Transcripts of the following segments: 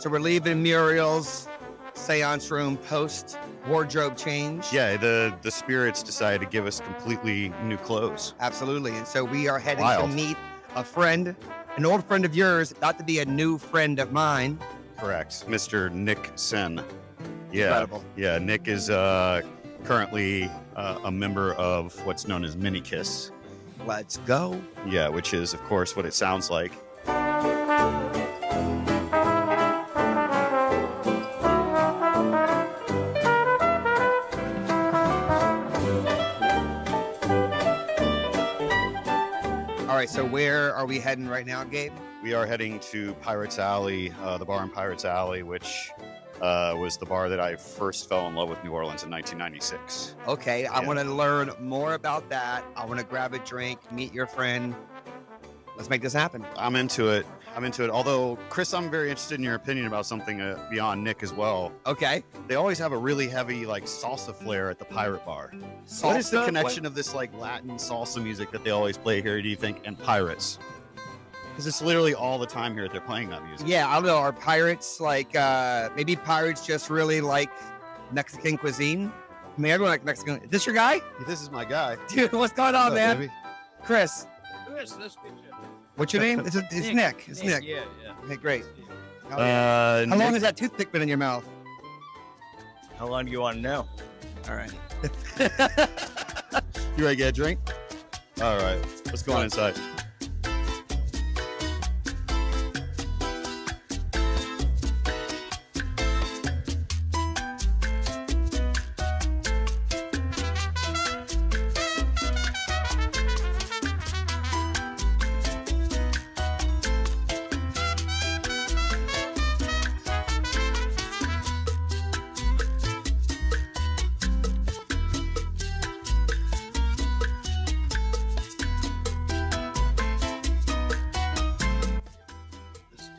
So we're leaving Muriel's seance room post wardrobe change. Yeah, the spirits decided to give us completely new clothes. Absolutely. And so we are heading Wild. to meet a friend, an old friend of yours, about to be a new friend of mine. Correct. Mr. Nick Sen. Yeah. Incredible. Yeah, Nick is currently a member of what's known as MINIKISS. Let's go. Yeah, which is, of course, what it sounds like. All right, so where are we heading right now, Gabe? We are heading to Pirates Alley, the bar in Pirates Alley, which was the bar that I first fell in love with New Orleans in 1996. Okay, I Yeah. want to learn more about that. I want to grab a drink, meet your friend. Let's make this happen. I'm into it. Although, Chris, I'm very interested in your opinion about something beyond Nick as well. Okay. They always have a really heavy, like, salsa flair at the Pirate Bar. What is the Salsa? connection of this, like, Latin salsa music that they always play here, do you think, and pirates? Because it's literally all the time here that they're playing that music. Yeah, I don't know. Are pirates like, maybe pirates just really like Mexican cuisine? I mean, everyone like Mexican. Is this your guy? This is my guy. Dude, what's going on, What's up, man? baby? Chris, Where's this picture? what's your name? It's Nick. It's Nick. Yeah. Okay, great. How long Nick- has that toothpick been in your mouth? How long do you want to know? All right. You ready to get a drink? All right, let's go on inside.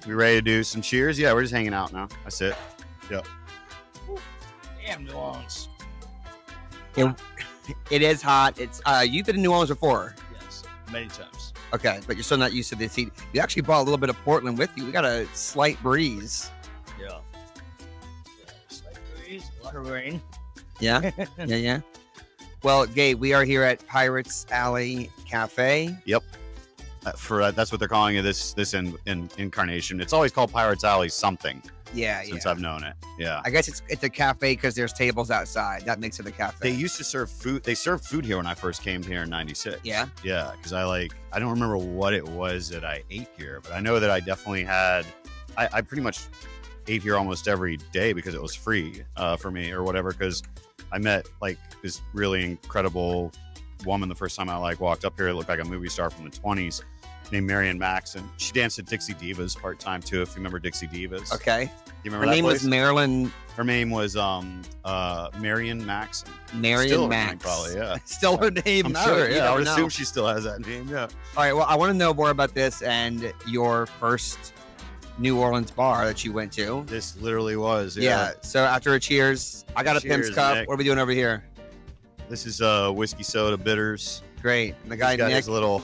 We ready to do some cheers? Yeah, we're just hanging out now. That's it. Damn, New Orleans. It is hot. It's you've been in New Orleans before. Yes, many times. Okay, but you're still not used to this heat. You actually brought a little bit of Portland with you. We got a slight breeze. Yeah. Slight breeze, a lot of rain. Yeah, yeah. Well, Gabe, we are here at Pirates Alley Cafe. That's what they're calling it. This incarnation. It's always called Pirates Alley something Yeah, since yeah. I've known it. Yeah. I guess it's a cafe because there's tables outside. That makes it a cafe. They used to serve food. They served food here when I first came here in '96. Yeah? Yeah, because I don't remember what it was that I ate here, but I know that I definitely had. I pretty much ate here almost every day because it was free for me or whatever. Because I met like this really incredible woman the first time I walked up here. It looked like a movie star from the 20s. Named Marion Maxon. She danced at Dixie Divas part time too. If you remember Dixie Divas. Okay. You Her remember that name place? was Marilyn. Her name was Marion Maxon. Marion Still her Max. name, probably, yeah. Still her name. I'm No, sure. you Yeah, I never would know. assume she still has that name. Yeah. All right. Well, I want to know more about this and your first New Orleans bar that you went to. This literally was. Yeah. So after a cheers, I got a Pimp's Cheers, cup. Nick. What are we doing over here? This is whiskey soda bitters. Great. And the He's guy got Nick his little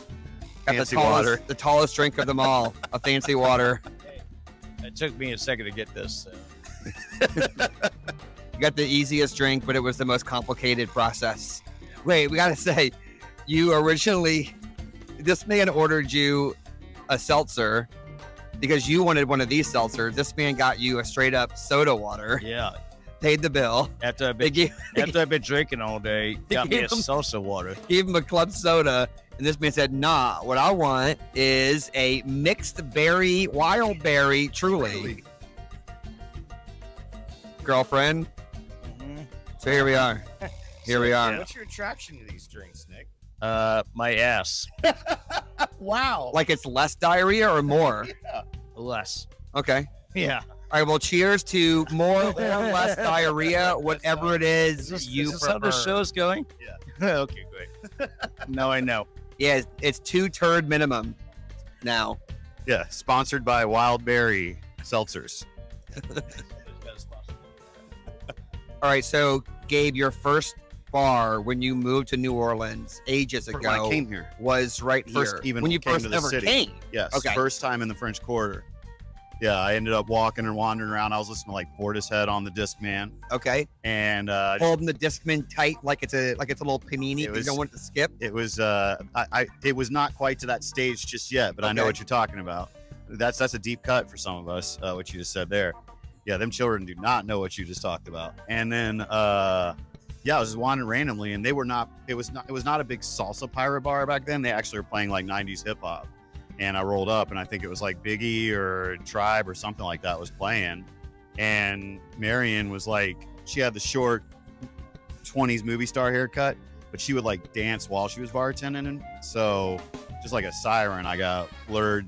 got the fancy tallest, water. the tallest drink of them all, a fancy water. It took me a second to get this. You got the easiest drink, but it was the most complicated process. Wait, we got to say, this man ordered you a seltzer because you wanted one of these seltzers. This man got you a straight up soda water, Yeah. paid the bill. After I've They been gave drinking all day, got me a gave him- salsa water. gave him a club soda, and this man said, "Nah, what I want is a mixed berry, wild berry, truly." Girlfriend. So here we are. Here we are. What's your attraction to these drinks, Nick? My ass. Wow. Like it's less diarrhea or more? Less. Okay. Yeah. All right. Well, cheers to more or less diarrhea, whatever it is you is this how the prefer. show's going? Yeah. Okay, great. Now I know. Yeah, it's 2 turd minimum now. Yeah. Sponsored by Wild Berry Seltzers. All right. So, Gabe, your first bar when you moved to New Orleans ages When ago I came here. was right First here. even when you came first to the ever city. came. Yes. Okay. First time in the French Quarter. Yeah, I ended up walking and wandering around. I was listening to like Portishead on the Discman, Okay. and Holding the Discman tight like it's a little panini. You don't want it to skip. it was it was not quite to that stage just yet, but I know Okay. what you're talking about. That's a deep cut for some of us, what you just said there. Yeah, them children do not know what you just talked about. And then yeah, I was just wandering randomly, and they were not. It was not a big salsa pirate bar back then. They actually were playing like 90s hip hop. And I rolled up, and I think it was like Biggie or Tribe or something like that was playing. And Marion was like, she had the short 20s movie star haircut, but she would like dance while she was bartending. And so, just like a siren, I got lured,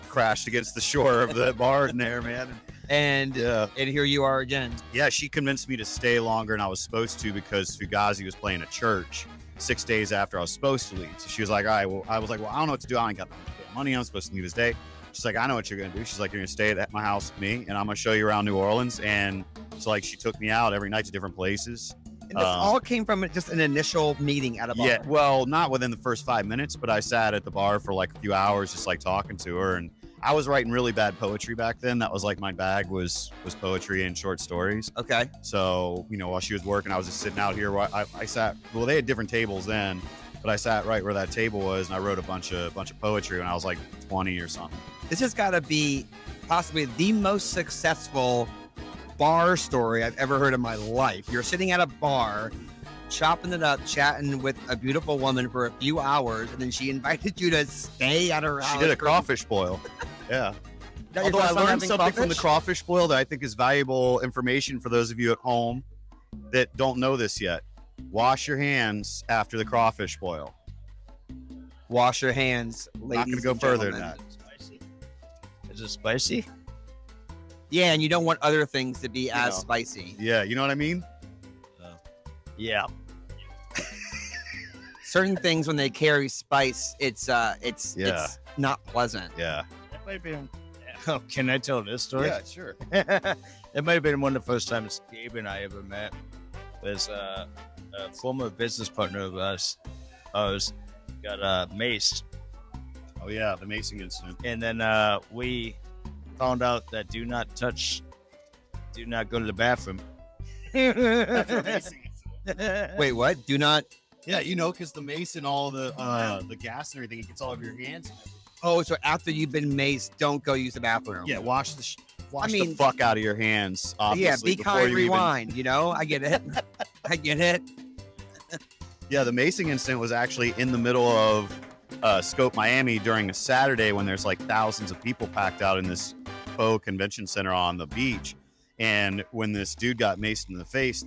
crashed against the shore of the bar in there, man. And here you are again. Yeah, she convinced me to stay longer than I was supposed to because Fugazi was playing at church 6 days after I was supposed to leave. So she was like, all right, well, I was like, well, I don't know what to do. I ain't got the money. I'm supposed to leave this day. She's like, I know what you're going to do. She's like, you're going to stay at my house with me, and I'm going to show you around New Orleans. And so, like, she took me out every night to different places. And this all came from just an initial meeting at a bar. Yeah, well, not within the first 5 minutes, but I sat at the bar for like a few hours just like talking to her. And I was writing really bad poetry back then. That was like my bag was poetry and short stories. Okay. So, while she was working, I was just sitting out here where I sat. Well, they had different tables then, but I sat right where that table was, and I wrote a bunch of poetry when I was like 20 or something. This has got to be possibly the most successful bar story I've ever heard in my life. You're sitting at a bar, chopping it up, chatting with a beautiful woman for a few hours, and then she invited you to stay at her house. She did a crawfish boil. Yeah. That Although your I first time learned having something from the crawfish? crawfish boil that I think is valuable information for those of you at home that don't know this yet. Wash your hands after the crawfish boil. Wash your hands, ladies. Not going to go and further than gentlemen. that. Spicy. Is it spicy? Yeah, and you don't want other things to be as know. spicy. Yeah, you know what I mean? Yeah. Certain things when they carry spice, it's not pleasant. Yeah. That might have been. Oh, can I tell this story? Yeah, sure. That might have been one of the first times Gabe and I ever met. Was a former business partner of ours got maced, Oh, yeah, the macing incident. and then we found out that do not go to the bathroom. Wait, what? Do not. Yeah, because the mace and all the gas and everything, it gets all over your hands. Oh, so after you've been maced, don't go use the bathroom. Yeah, wash the mean- fuck out of your hands. Yeah, Obviously, be before kind, you even- rewind. I get it. I get it. Yeah, the macing incident was actually in the middle of Scope Miami during a Saturday when there's like thousands of people packed out in this faux convention center on the beach. And when this dude got maced in the face,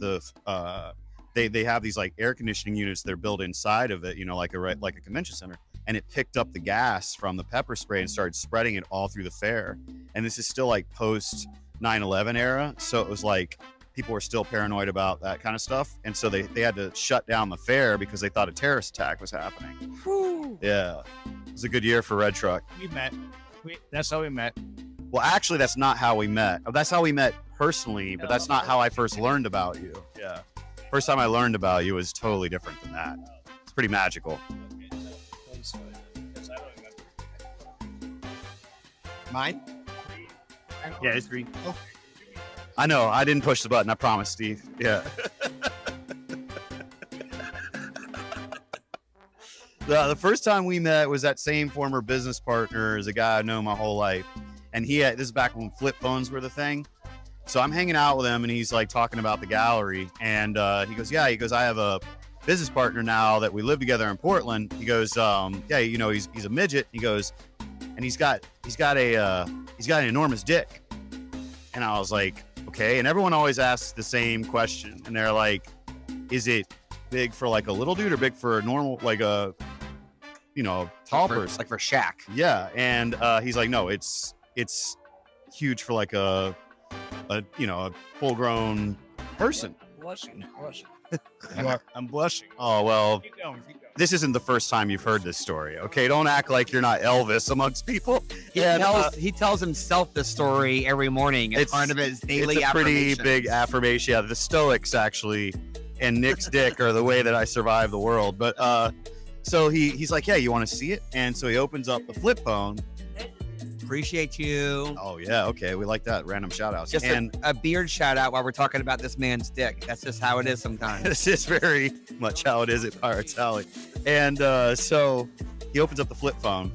they have these like air conditioning units that are built inside of it, like a convention center. And it picked up the gas from the pepper spray and started spreading it all through the fair. And this is still like post 9/11 era, so it was like people were still paranoid about that kind of stuff, and so they had to shut down the fair because they thought a terrorist attack was happening. Whew. Yeah, it was a good year for Red Truck. We met. That's how we met. Well, actually, that's not how we met. That's how we met personally, but that's not how I first learned about you. Yeah, first time I learned about you was totally different than that. It's pretty magical. Mine? Yeah, it's green. Oh. I know. I didn't push the button. I promise, Steve. Yeah. The first time we met was that same former business partner is a guy I've known my whole life. And this is back when flip phones were the thing. So I'm hanging out with him, and he's like talking about the gallery. And he goes, I have a business partner now that we live together in Portland. He goes, he's a midget. He goes, and he's got an enormous dick. And I was like, okay. And everyone always asks the same question, and they're like, is it big for like a little dude or big for a normal, like a tall person, Like for Shaq. Yeah. And he's like, no, it's huge for like a full grown person. Blushing. I'm blushing. Oh, well, Keep going. this isn't the first time you've heard this story. Okay, don't act like you're not Elvis amongst people. He tells himself the story every morning as part of his daily It's a pretty affirmations. big affirmation. Yeah, the Stoics actually and Nick's dick are the way that I survive the world. But so he's like, yeah, you want to see it? And so he opens up the flip phone. appreciate you. Oh yeah, okay, we like that. Random shout outs. Just And a beard shout out while we're talking about this man's dick. That's just how it is sometimes. this is very much how it is at Pirates Alley. And so he opens up the flip phone,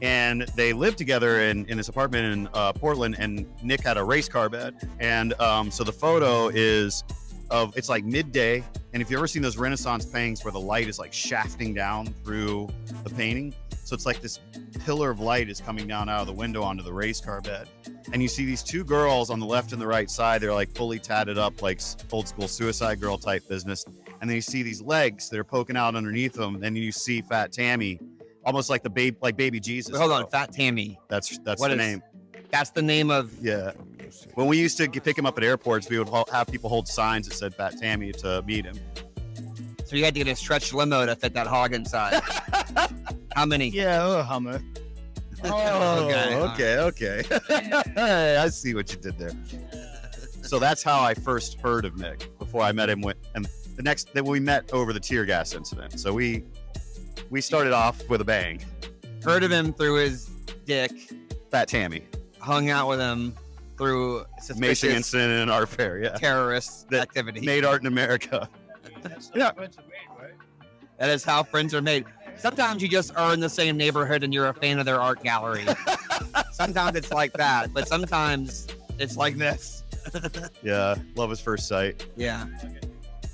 and they lived together in this apartment in Portland, and Nick had a race car bed. And so the photo is of, it's like midday, and if you've ever seen those Renaissance paintings where the light is like shafting down through the painting, so it's like this pillar of light is coming down out of the window onto the race car bed. And you see these two girls on the left and the right side. They're like fully tatted up, like old school Suicide Girl type business. And then you see these legs that are poking out underneath them. And you see Fat Tammy, almost like baby Jesus. Wait, hold on, Fat Tammy. That's What the is- name. That's the name of. Yeah. When we used to pick him up at airports, we would have people hold signs that said Fat Tammy to meet him. So you had to get a stretch limo to fit that hog inside. How many? Yeah, a Hummer. Oh, okay. okay. I see what you did there. So that's how I first heard of Nick before I met him. And then we met over the tear gas incident. So we started off with a bang. Heard of him through his dick. Fat Tammy, Hung out with him through Mason suspicious incident in our fair. Yeah, terrorist That activity. made art in America. Yeah. That is how friends are made. Sometimes you just are in the same neighborhood and you're a fan of their art gallery. Sometimes it's like that, but sometimes it's like this. Yeah, love at first sight. Yeah.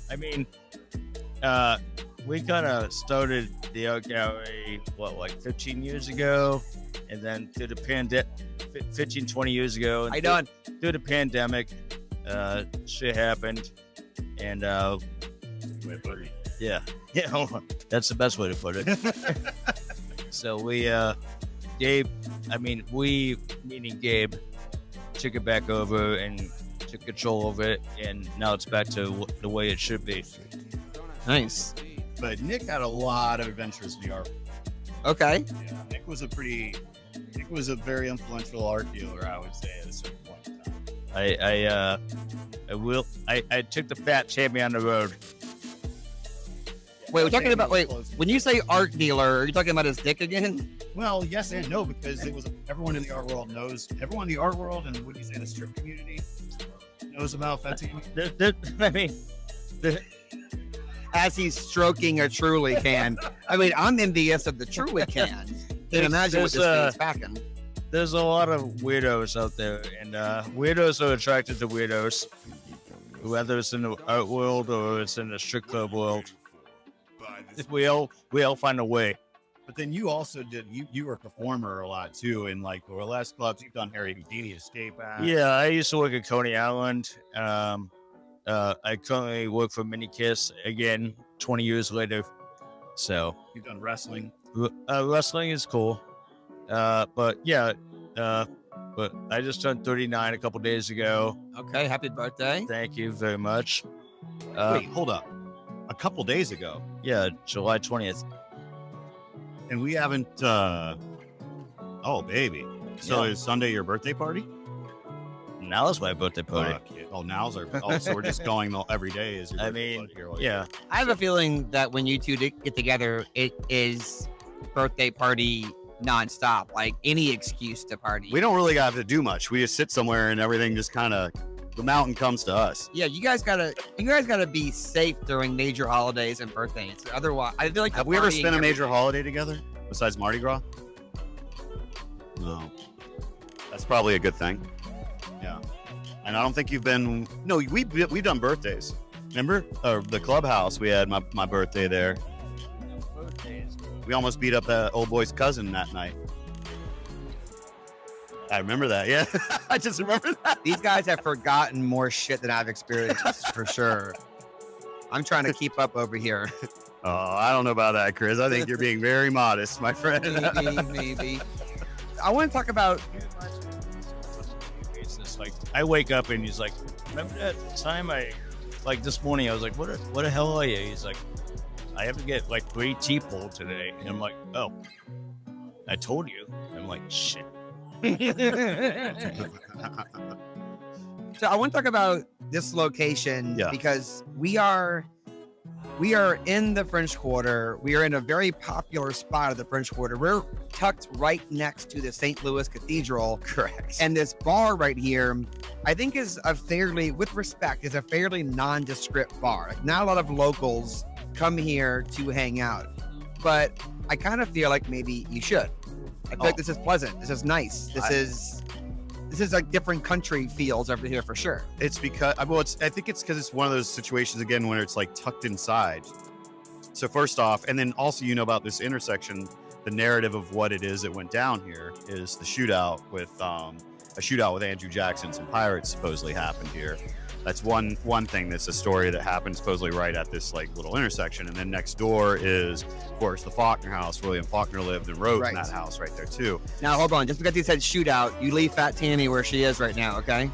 I mean, we kind of started the art gallery, like 15 years ago? And then through the pandemic, 15, 20 years ago. And How you doing? Through the pandemic, shit happened. And yeah, hold on. That's the best way to put it. So we, Gabe, meaning Gabe, took it back over and took control of it. And now it's back to the way it should be. Nice. But Nick had a lot of adventures in the art. Okay. Yeah, Nick was a very influential art dealer, I would say, at a certain point in time. I took the Fat Tammy on the road. Wait, we're talking about, when you say art dealer, are you talking about his dick again? Well, yes and no, because it was everyone in the art world knows. Everyone in the art world, and what do you say, the strip community knows about Fat Tammy. I mean, As he's stroking a Truly can. I mean, I'm envious of the Truly can. Can't imagine what this thing's packing. there's a lot of weirdos out there, and weirdos are attracted to weirdos, whether it's in the art world or it's in the strip club world. We all find a way. But then you also you were a performer a lot too, in like the last clubs. You've done Harry Houdini, Escape Act. Yeah, I used to work at Coney Island. I currently work for MINIKISS again, 20 years later. So You've done wrestling. wrestling is cool. But I just turned 39 a couple days ago. Okay, happy birthday. Thank you very much. Wait, hold up. A couple days ago, Yeah, July 20th. and we haven't. Oh, baby. So Yeah. is Sunday your birthday party? Now is my birthday party. Fuck yeah. Oh, now's our. Oh, so we're just going every day. Is your I birthday mean, party here? yeah. I have a feeling that when you two get together, it is birthday party nonstop. Like any excuse to party. We don't really have to do much. We just sit somewhere and everything just kind of. The mountain comes to us. Yeah, you guys gotta be safe during major holidays and birthdays. Otherwise, I feel like Have we ever spent a major holiday together besides Mardi Gras? No. That's probably a good thing. Yeah. And I don't think you've been. No, we've done birthdays. Remember the clubhouse? We had my birthday there. We almost beat up that old boy's cousin that night. I remember that. Yeah, I just remember that. These guys have forgotten more shit than I've experienced for sure. I'm trying to keep up over here. Oh, I don't know about that, Chris. I think you're being very modest, my friend. Maybe. I want to talk about. It's just like I wake up and he's like, remember that time this morning I was like, what the hell are you? He's like, I have to get like 3 teeth pulled today. And I'm like, oh, I told you. I'm like, shit. So I want to talk about this location Yeah. because we are We are in the French Quarter. We are in a very popular spot of the French Quarter. We're tucked right next to the St. Louis Cathedral. Correct. And this bar right here, I think is a fairly, with respect, is a fairly nondescript bar. Like, not a lot of locals come here to hang out. But I kind of feel like maybe you should. I feel like this is pleasant. This is nice. This is like different country feels over here for sure. It's because, well, I think it's because it's one of those situations again when it's like tucked inside. So first off, and then also about this intersection, the narrative of what it is that went down here is the shootout with Andrew Jackson. Some pirates supposedly happened here. That's one thing that's a story that happened supposedly right at this like little intersection. And then next door is, of course, the Faulkner house. William Faulkner lived and wrote in that house right there too. Now hold on, just because you said shootout, you leave Fat Tammy where she is right now, okay?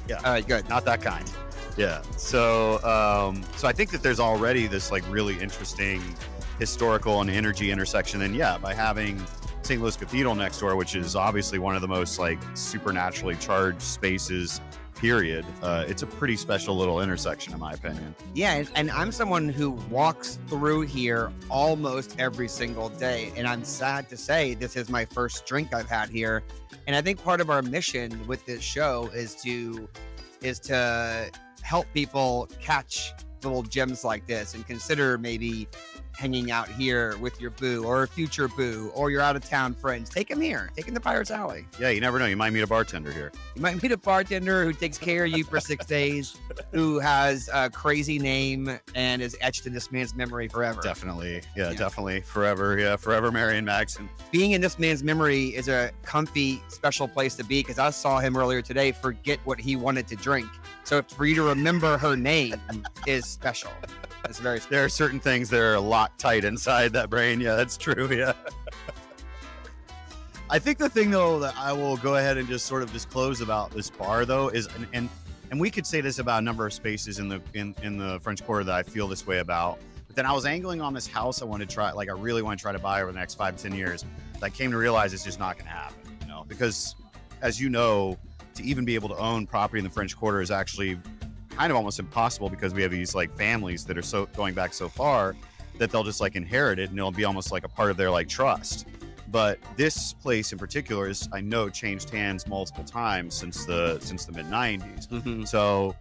Yeah. All right, good. Not that kind. Yeah. So so I think that there's already this like really interesting historical and energy intersection. And yeah, by having St. Louis Cathedral next door, which is obviously one of the most like supernaturally charged spaces, period, it's a pretty special little intersection in my opinion. Yeah, and I'm someone who walks through here almost every single day, and I'm sad to say this is my first drink I've had here. And I think part of our mission with this show is to help people catch little gems like this and consider maybe hanging out here with your boo or a future boo or your out-of-town friends. Take them here. Take them to Pirates Alley. Yeah, you never know. You might meet a bartender here. You might meet a bartender who takes care of you for 6 days, who has a crazy name and is etched in this man's memory forever. Definitely. Yeah, definitely. Forever. Yeah, forever Marion Maxon. Being in this man's memory is a comfy, special place to be because I saw him earlier today forget what he wanted to drink. So for you to remember her name is special. It's very special. There are certain things that are a lot tight inside that brain. Yeah, that's true. Yeah. I think the thing though that I will go ahead and just sort of disclose about this bar though is, and we could say this about a number of spaces in the French Quarter that I feel this way about. But then I was angling on this house I wanted to try, like I really want to try to buy over the next 5 to 10 years. But I came to realize it's just not going to happen, because as you know, to even be able to own property in the French Quarter is actually kind of almost impossible because we have these like families that are going back so far that they'll just like inherit it and it'll be almost like a part of their like trust. But this place in particular is, I know, changed hands multiple times since the mid 90s. Mm-hmm. So,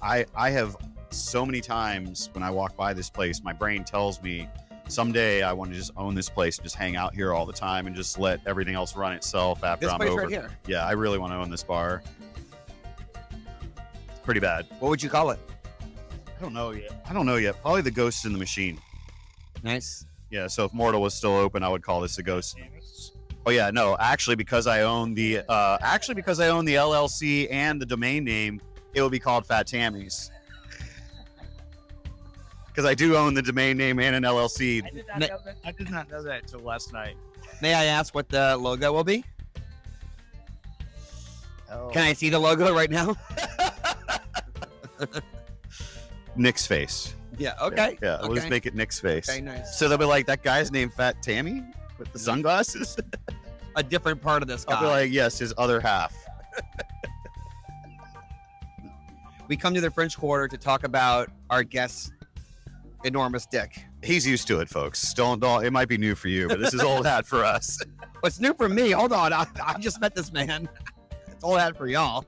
I have so many times when I walk by this place, my brain tells me someday I want to just own this place and just hang out here all the time and just let everything else run itself after This I'm place over. right here. Yeah, I really want to own this bar. It's pretty bad. What would you call it? I don't know yet. Probably the Ghost in the Machine. Nice. Yeah, so if Mortal was still open, I would call this the Ghost. Oh yeah, no, actually because I own the LLC and the domain name, it would be called Fat Tammy's. Because I do own the domain name and an LLC. I did not know that until last night. May I ask what the logo will be? Oh. Can I see the logo right now? Nick's face. Yeah, okay. Yeah, okay. we'll just make it Nick's face. Okay, nice. So they'll be like, that guy's named Fat Tammy with the sunglasses? A different part of this guy. I'll be like, yes, his other half. We come to the French Quarter to talk about our guest's enormous dick. He's used to it, folks. Don't. It might be new for you, but this is old hat for us. What's new for me? Hold on. I just met this man. It's all that for y'all.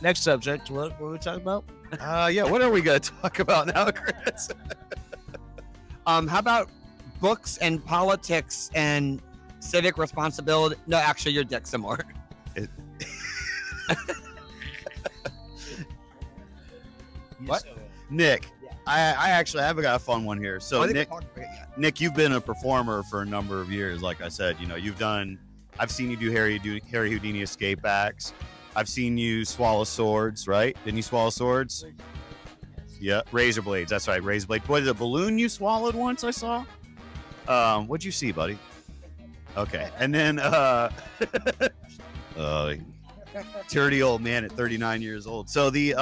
Next subject. What were we talking about? Yeah, what are we going to talk about now, Chris? How about books and politics and civic responsibility? No, actually, your dick some more. What? Nick, I actually have got a fun one here. So Oh, Nick, you've been a performer for a number of years. Like I said, I've seen you do Harry Houdini escape acts. I've seen you swallow swords, right? Didn't you swallow swords? Yeah, razor blades. That's right, razor blade. What is a balloon you swallowed once? I saw. What'd you see, buddy? Okay, and then dirty old man at 39 years old. So the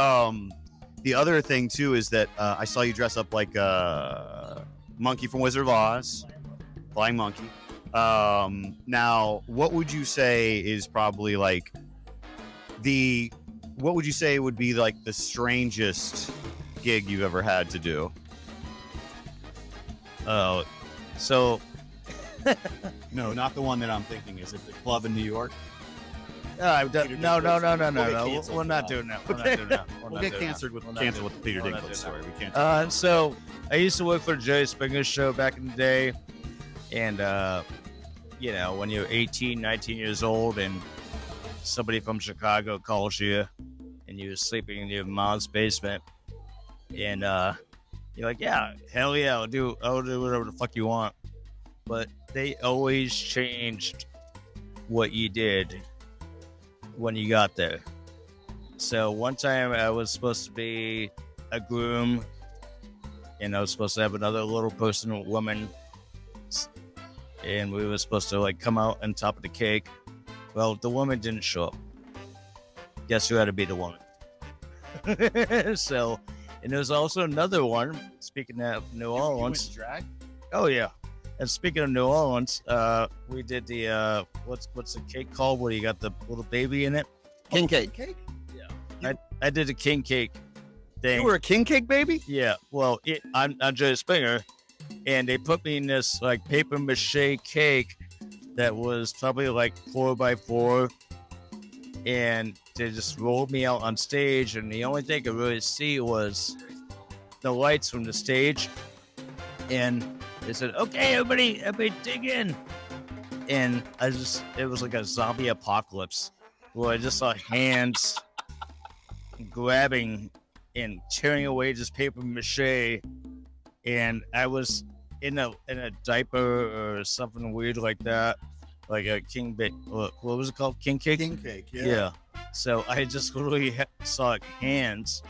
other thing too is that I saw you dress up like a monkey from Wizard of Oz, flying monkey. Now, what would you say is probably like what would you say would be like the strangest gig you've ever had to do? Oh, so No, not the one that I'm thinking. Is it the club in New York? I've done, no. We'll get We're canceled not for doing that. We're not doing that. We'll get canceled with the Peter We're not Dinklage doing story. We can't. So I used to work for the Jerry Springer show back in the day, and you know, when you're 18, 19 years old, and somebody from Chicago calls you, and you're sleeping in your mom's basement, and you're like, yeah, hell yeah, I'll do whatever the fuck you want. But they always changed what you did when you got there. So one time I was supposed to be a groom, and I was supposed to have another little person, woman, and we were supposed to like come out on top of the cake. Well, the woman didn't show up. Guess who had to be the woman? So, and there's also another one. Speaking of New Orleans, drag? oh yeah. And speaking of New Orleans, we did the what's the cake called? Where you got the little baby in it? King cake. I did a king cake thing. You were a king cake baby? Yeah. Well, I'm Jerry Springer, and they put me in this like paper mache cake that was probably like 4x4, and they just rolled me out on stage, and the only thing I could really see was the lights from the stage, and they said, "Okay, everybody dig in," and it was like a zombie apocalypse where I just saw hands grabbing and tearing away this paper mache, and I was in a diaper or something weird like that, like a king bit. What was it called? King cake. King cake. Yeah. So I just literally saw hands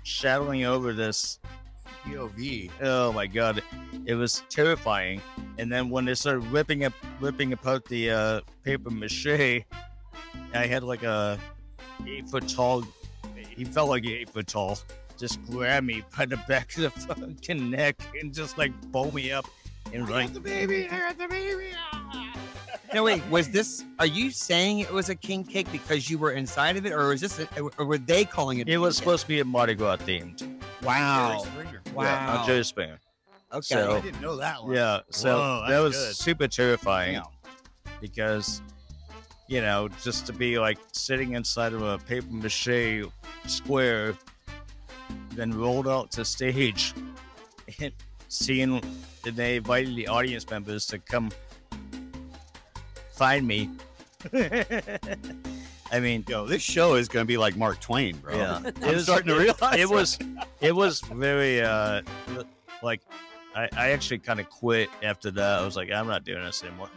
shadowing over this. POV. Oh my god, it was terrifying. And then when they started ripping apart the paper mache, I had like a 8-foot tall. He felt like 8 foot tall. Just grab me by the back of the fucking neck and just like bow me up and like the baby. I got the baby. No, wait. Are you saying it was a king cake because you were inside of it, or or were they calling it? It was supposed to be a Mardi Gras themed. Wow. Yeah, Wow. on Jerry Springer. Okay. So- I didn't know that one. Yeah, so Whoa, that that's was good. super terrifying Damn. because, you know, just to be like sitting inside of a paper mache square, then rolled out to stage and seeing that they invited the audience members to come find me. I mean, Yo, this show is gonna be like Mark Twain, bro. yeah, I'm starting to realize it was very like I actually kind of quit after that. I was like, I'm not doing this anymore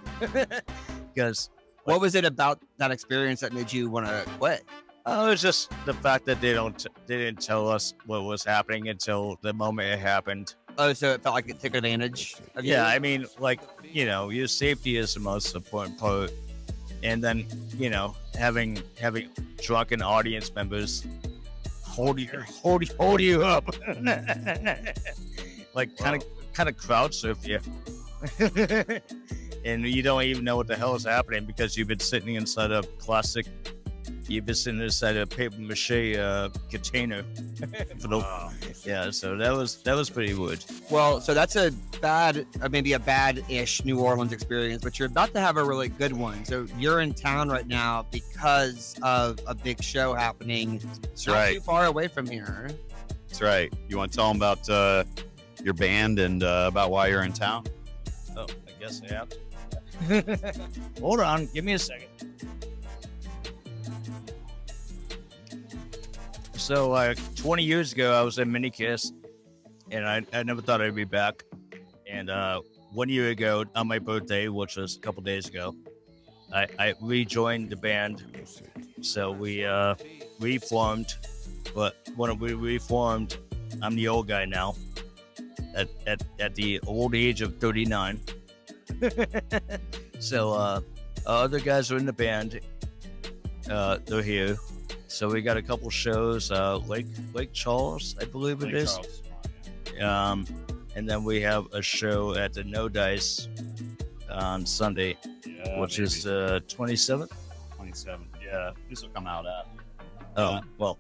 because What was it about that experience that made you want to quit? it was just the fact that they didn't tell us what was happening until the moment it happened. Oh, so it felt like it took advantage of you? Yeah, I mean, like, you know, your safety is the most important part, and then, you know, having drunken audience members hold you up, like kind of crowd surf you, and you don't even know what the hell is happening because you've been sitting inside a plastic. You've been sitting inside a paper mache container for the, yeah. So that was pretty weird. Well, so that's a bad, or maybe a bad-ish New Orleans experience, but you're about to have a really good one. So you're in town right now because of a big show happening That's not right. too far away from here. That's right. You want to tell them about your band and about why you're in town? Oh, I guess I have to. Hold on, give me a second. So 20 years ago, I was in MINIKISS, and I never thought I'd be back. And 1 year ago, on my birthday, which was a couple days ago, I rejoined the band. So we reformed, but when we reformed, I'm the old guy now, at the old age of 39. So other guys are in the band. They're here. So we got a couple shows, Lake Charles, I believe it is. And then we have a show at the No Dice on Sunday, which is 27th. 27th. Yeah, this will come out after. Oh, well,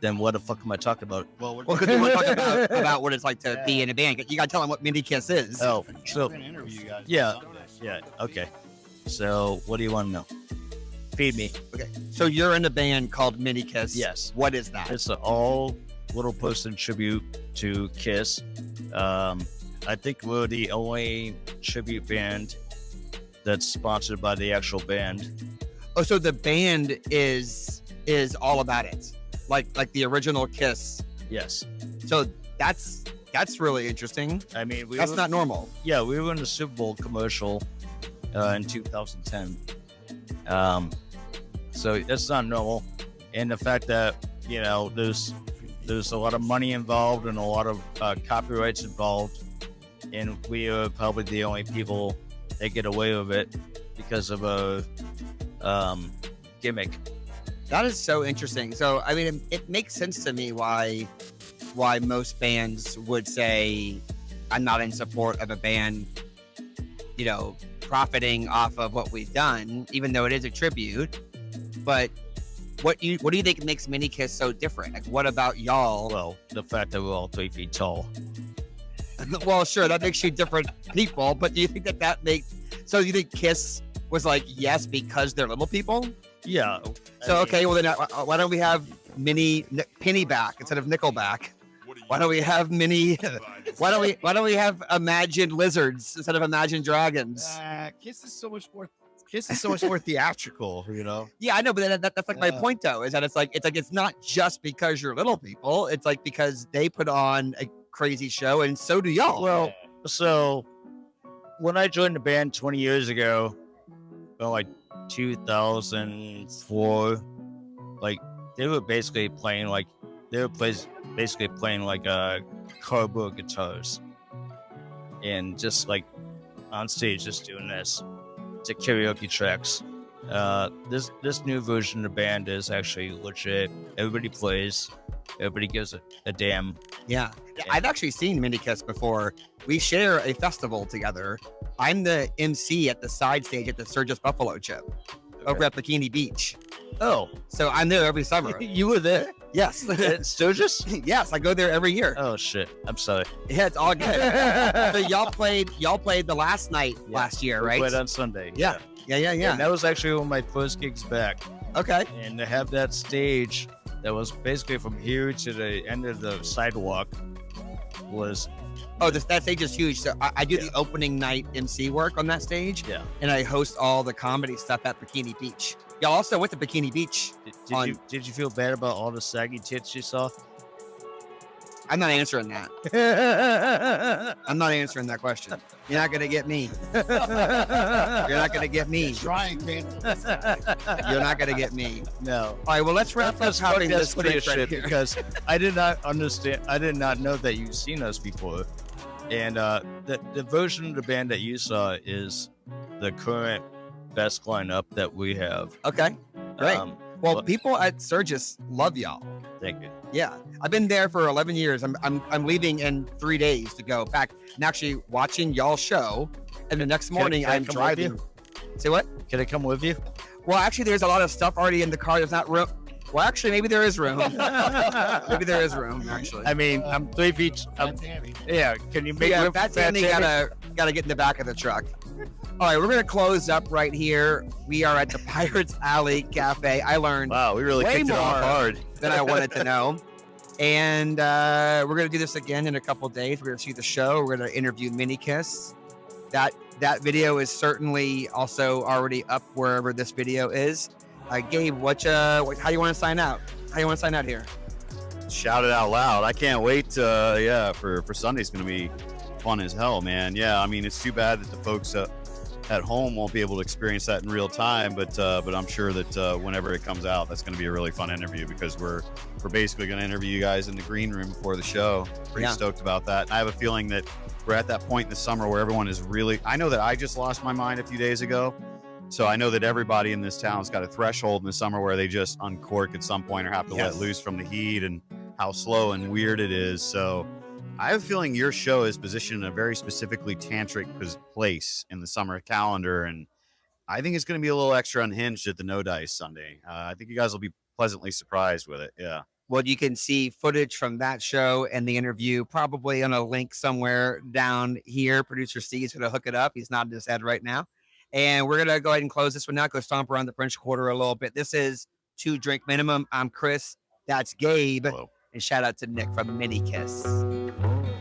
then what the fuck am I talking about? Well, Because we want to talk about what it's like to be in a band. You got to tell them what MINIKISS is. Oh, so we're gonna interview you guys. yeah, yeah, okay. So what do you want to know? Feed me. Okay. So you're in a band called MINIKISS. Yes. What is that? It's an all little person tribute to Kiss. I think we're the only tribute band that's sponsored by the actual band. Oh, so the band is all about it, like the original Kiss. Yes. So that's really interesting. I mean, That's not normal. Yeah, we were in the Super Bowl commercial in 2010. So that's not normal. And the fact that, you know, there's a lot of money involved and a lot of copyrights involved. And we are probably the only people that get away with it because of a gimmick. That is so interesting. So, I mean, it makes sense to me why most bands would say, I'm not in support of a band, you know, profiting off of what we've done, even though it is a tribute. But what do you think makes MINIKISS so different? Like, what about y'all? Well, the fact that we're all 3 feet tall. Well, sure, that makes you different people, but do you think that makes... So you think Kiss was like, yes, because they're little people? Yeah. So, okay, well, then why don't we have Pennyback instead of Nickelback? Why don't we have why don't we have Imagine Lizards instead of Imagine Dragons? Kiss is so much more theatrical, you know. Yeah, I know, but that's like my point, though, is that it's not just because you're little people. It's like because they put on a crazy show, and so do y'all. Well, so when I joined the band 20 years ago, well, like 2004, like they were basically playing like cardboard guitars, and just like on stage, just doing this to karaoke tracks. This new version of the band is actually legit. Everybody plays. Everybody gives a damn. Yeah, I've actually seen MINIKISS before. We share a festival together. I'm the MC at the side stage at the Sturgis Buffalo Chip over at Bikini Beach. Oh, so I'm there every summer. You were there? Yes. Sturgis? Yes, I go there every year. Oh shit! I'm sorry. Yeah, it's all good. So y'all played the last night last year, right? We played on Sunday. Yeah. And that was actually one of my first gigs back. Okay. And to have that stage that was basically from here to the end of the sidewalk was... Oh, that stage is huge. So I do the opening night MC work on that stage. Yeah. And I host all the comedy stuff at Bikini Beach. Y'all also went to Bikini Beach. Did you feel bad about all the saggy tits you saw? I'm not answering that. I'm not answering that question. You're not going to get me. You're not going to get me. Trying, man. You're not going to get me. No. All right, well, let's wrap up having this drink right here. Because I did not understand. I did not know that you've seen us before. And the version of the band that you saw is the current best lineup that we have. Okay, great. Well, people at Sturgis love y'all. Thank you. Yeah, I've been there for 11 years. I'm leaving in 3 days to go back and actually watching y'all's show. And the next morning I'm driving. Say what? Can I come with you? Well, actually, there's a lot of stuff already in the car. There's not room. Well, actually, maybe there is room. Maybe there is room. Actually, I mean, I'm 3 feet. Yeah. Can you make room? Fat Tammy gotta get in the back of the truck. All right, we're gonna close up right here. We are at the Pirates Alley Cafe. I learned Wow, we really way kicked it more off hard than I wanted to know. And we're gonna do this again in a couple days. We're gonna see the show. We're gonna interview MINIKISS. That video is certainly also already up wherever this video is. Gabe, how you want to sign out? How you want to sign out here? Shout it out loud. I can't wait. For Sunday's gonna be fun as hell, man. Yeah, I mean, it's too bad that the folks at home won't be able to experience that in real time, but I'm sure that whenever it comes out, that's going to be a really fun interview, because we're basically going to interview you guys in the green room before the show. Pretty stoked about that. I have a feeling that we're at that point in the summer where everyone is really... I know that I just lost my mind a few days ago, so I know that everybody in this town's got a threshold in the summer where they just uncork at some point or have to let loose from the heat and how slow and weird it is. So I have a feeling your show is positioned in a very specifically tantric place in the summer calendar, and I think it's going to be a little extra unhinged at the No Dice Sunday. I think you guys will be pleasantly surprised with it. Yeah. Well, you can see footage from that show and the interview probably on a link somewhere down here. Producer Steve's going to hook it up. He's nodding his head right now. And we're going to go ahead and close this one out, go stomp around the French Quarter a little bit. This is 2 Drink Minimum. I'm Chris. That's Gabe. Hello. And shout out to Nick from MINIKISS.